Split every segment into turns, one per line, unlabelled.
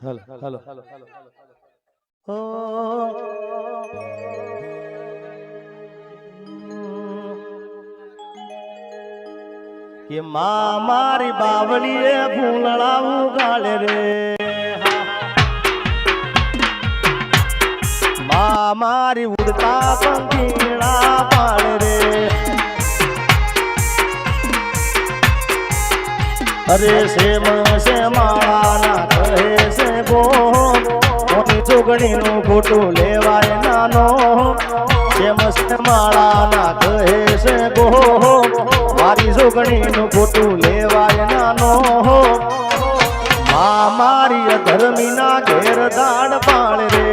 hello hello ओ કે માં મારી બાવળીએ ફૂલડા ઉગાડે રે માં મારી ઉડતા પંખીડા પાડે રે અરે સેમ સે માળાના કહે છે ગો મોટી ચોગડીનું ખોટું લેવાય નાનો સેમ સે માળાના કહે છે ગો મારી જોગણીનું ખોટું લેવાય નાનો મા મારી અધર્મીના ઘેર દાડ પાડ રે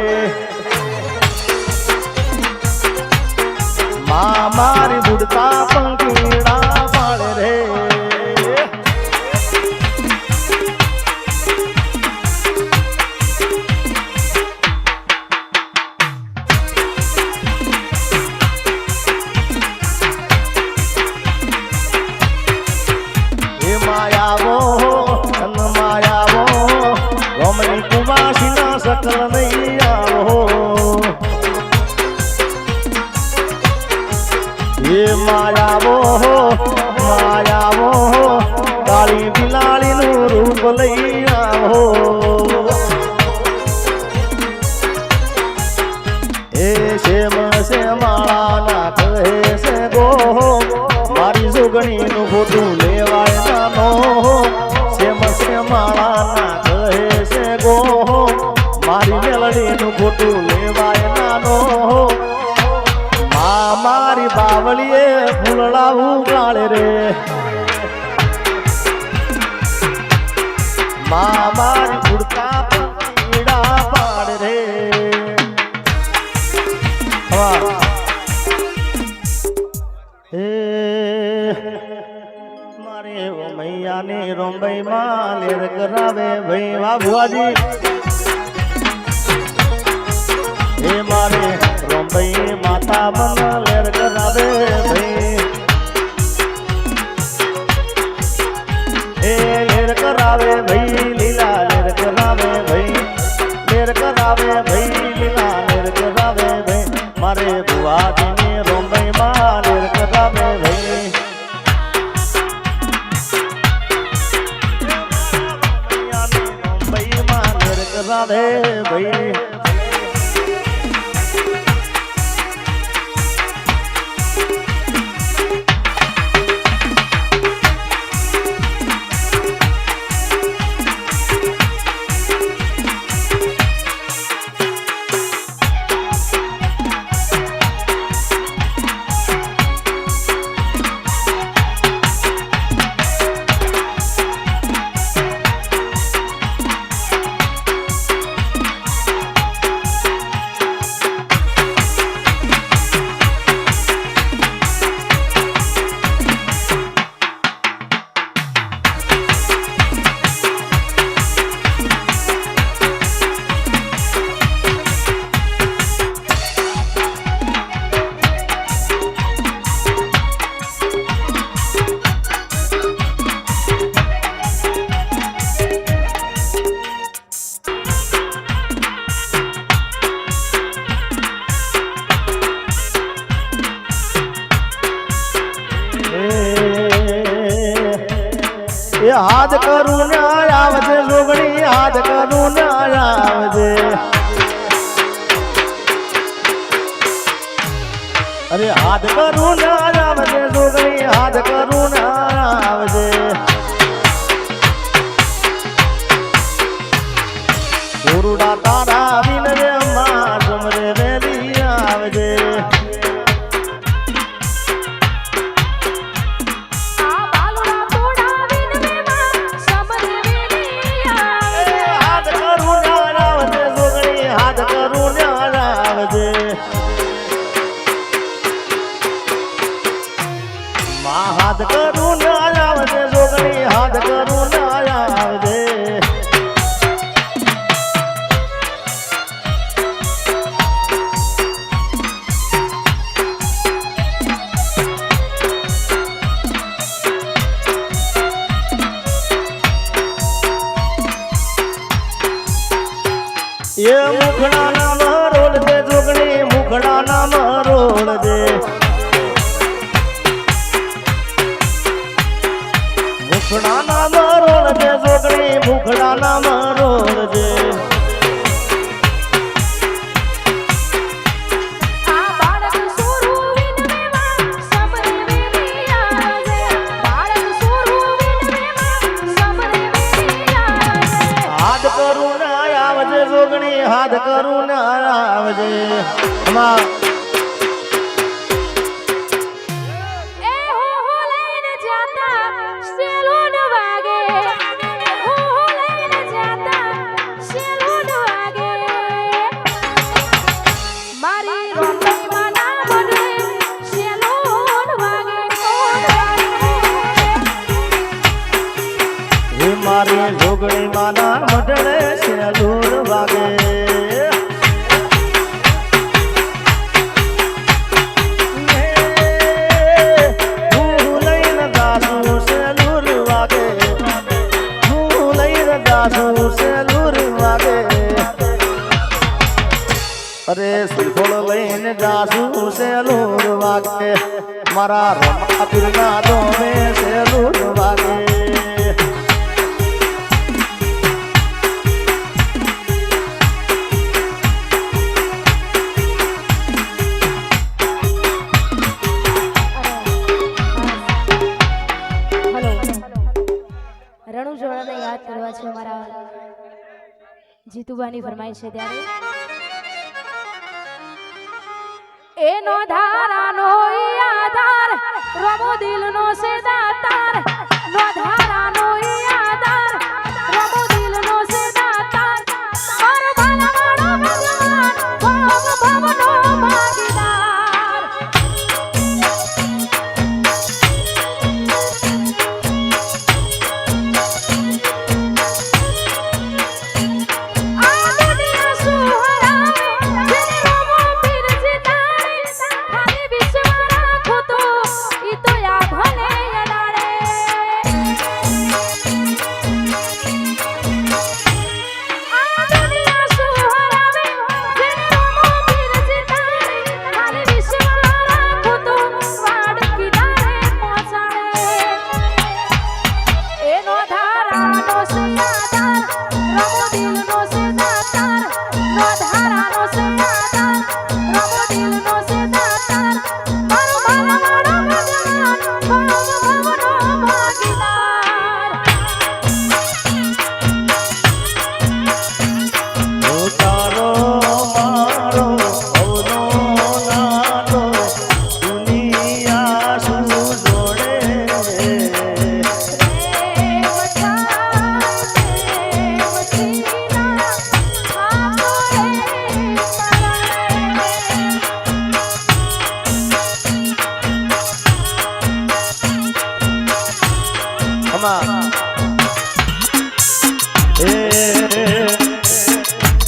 મા મારી બુડતા પંખીડા પાડ રે સકલ નહીં આવો એ માયાવો કાળી બિલાડીનું રૂપ લઈ આવો એ શેમ સે માળાના કહે છે ગો મારી જોગણીનું ખોટું લેવાય નાનો શેમ સે માળાના કહે છે ગો મારી મેલડીનું ખોટું લેવાય નાનો મા મારી બાવળીએ ફૂલડા ઉગાડે રે મા મારી ઉડતા પંખીડા પાડે રે હે મારે મૈયાની રોંબઈ માં લેર કરાવે ભાઈ વાહ ભુવાજી એ મારે રોંબઈ માતા મન લેર કરાવે ભાઈ એ લેર કરાવે ભાઈ લીલા લેર કરાવે ભાઈ લેર કરાવે ભાઈ લીલા લેર કરાવે ભાઈ મારે બુઆજીની રોંબઈ માં લેર કરાવે ભાઈ રોંબઈ માં લેર કરાવે ભાઈ હાથ કરું ન્યાય આવજે જોગણી હાથ કરું ન્યાય આવજે અરે હાથ કરું ન્યાય આવજે જોગણી હાથ કરું ન્યાય આવજે ગુરુડા તારા વિનરે માં સમરે વેલી આવજે હાથ કરું ન્યાય આવજે જોગણી હાથ કરું ન્યાય આવજે એ મુખડા નામ રોલ દે જોગણી મુખડા નામ રોલ દે મુખડા નામ રોલ દે જોગણી મુખડા નામ રોલ દે હાથ કરું ના આવજે માં
એ હો લઈને જાતા સેલુન વાગે હો લઈને જાતા સેલુન વાગે મારી રોંગઈ માના બને સેલુન વાગે
હે મારી જોગણી માના મઢડે સેલુન વાગે અરે સુફળ લઈને જાસુ સેલુર વાગે મારા રમા પીરના દોમે સેલુર વાગે
રણુ જોડાને યાદ કરવા છે મારા જીતુબાની ફરમાઈશ છે ત્યારે એનો ધારાનો આધાર રમો દિલનો છે દાતાર નો ધારાનો આધાર રમો દિલનો છે દાતાર મારો ભાલાવાળો ભગવાન ભવ ભવનો ભાગીદાર આ દુનિયા સુહરા જેને રમો પીર જીતાડે ખાલી વિશ્વ રાખો તો ઈ તો યા ભલે અડાડે આ દુનિયા સુહરાવે જેને રમો પીર જીતાડે ખાલી વિશ્વ રાખો તો વાડ કિનારે પહોંચાડે એનો ધારાનો છે આધાર રમો દિલનો છે દાતાર નો ધારાનો છે આધાર રમો દિલનો છે દાતાર મારો ભાલાવાળો ભગવાન ભવ ભવનો ભાગીદાર
તારો મારો ભવનો નાનો દુનિયા શું જોડે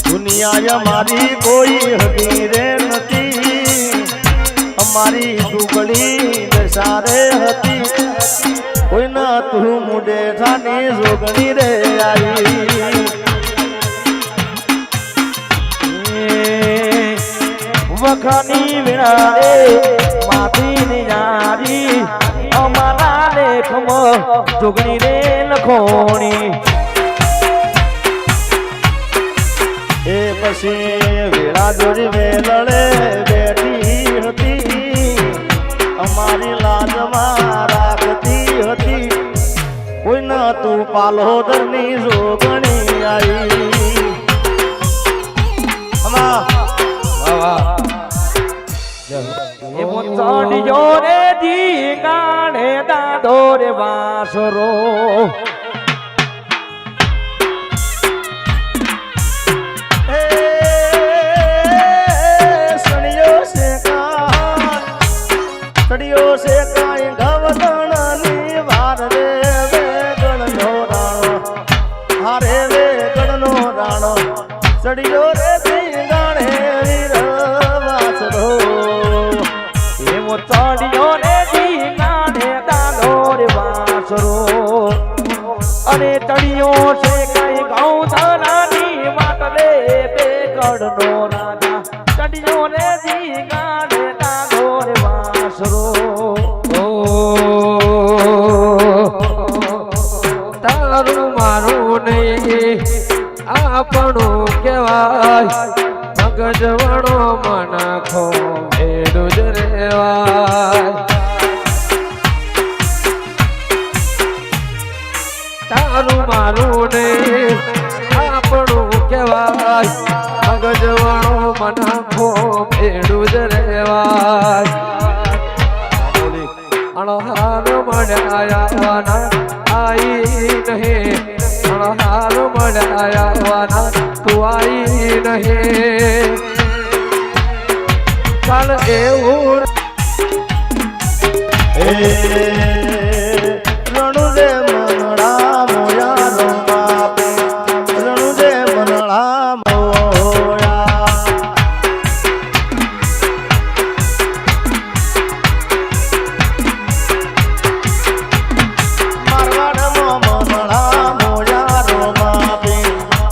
દુનિયા મારી કોઈ હકી રે નથી અમારી ટુકડી દશારે હતી કોઈ ન તું મુડે ઠાની જોગણી રે આવી વખાની વિનારે માથી નિયારી અમારા લેખમાં જોગણી રે લખોણી એ પછી વેળા જોડી વેલડે બેઠી હતી અમારી લાજમાં રાખતી હતી કોઈ ન તું પાલોદરની જોગણી આવી
એ મોચાડીજો રે જીગાણે દાદો રે વાસરો
સડિયો છે કાંઈ ગવદણની વાર રે વેગણનો રાણો હારે વેગણનો રાણો સડિયો રે સિંગાણે વીર વાસરો
એ મોચાડીજો રે જીગાણે દાદો રે વાસરો અને ચડિયો છે કઈ ગૌ ધનાની વાટલે બે ચડિયો રે જી ગાડે દાદો રે વાસરો
તારું મારું નહીં આપણું કહેવાય મગજવણો મનખો ભેડું જ રેવાય તારું મારું નહીં આપણું કહેવાય મગજવણો મનખો ભેડું જ રેવાય અણહાર મળ્યાવાના આઈ નહીં અણહાર મળ્યાવાના તું આઈ નહીં કાલ એવું
રણુજે મનડા મોયા રમાપે રણુજે મનડા મોયા મારવાડમાં મનડા મોયા રમાપે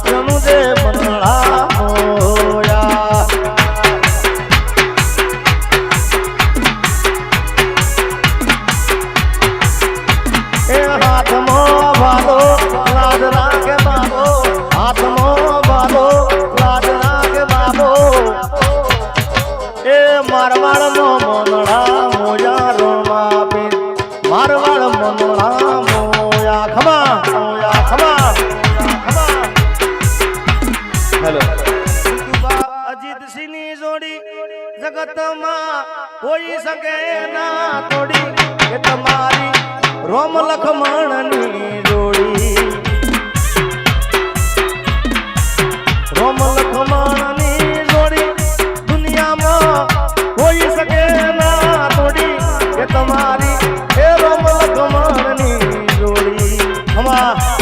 રણુજે મનડા મોયા એ હાથમાં ભાલો લાજ રાખે બાબો હાથમાં ભાલો લાજ રાખે બાબો એ મારવાડનો મનડા મોયા રમા પે મારવાડ મનડા મોયા ખમા મોયા ખમા ખમા
હેલો
અજીતસિંહની જોડી જગતમાં કોઈ શકે ના તોડી એ તમારી રોમ લખમણની જોડી રોમ લખમણની જોડી દુનિયામાં કોઈ શકે ના તોડી એ તમારી એ રોમ લખમણની જોડી હમા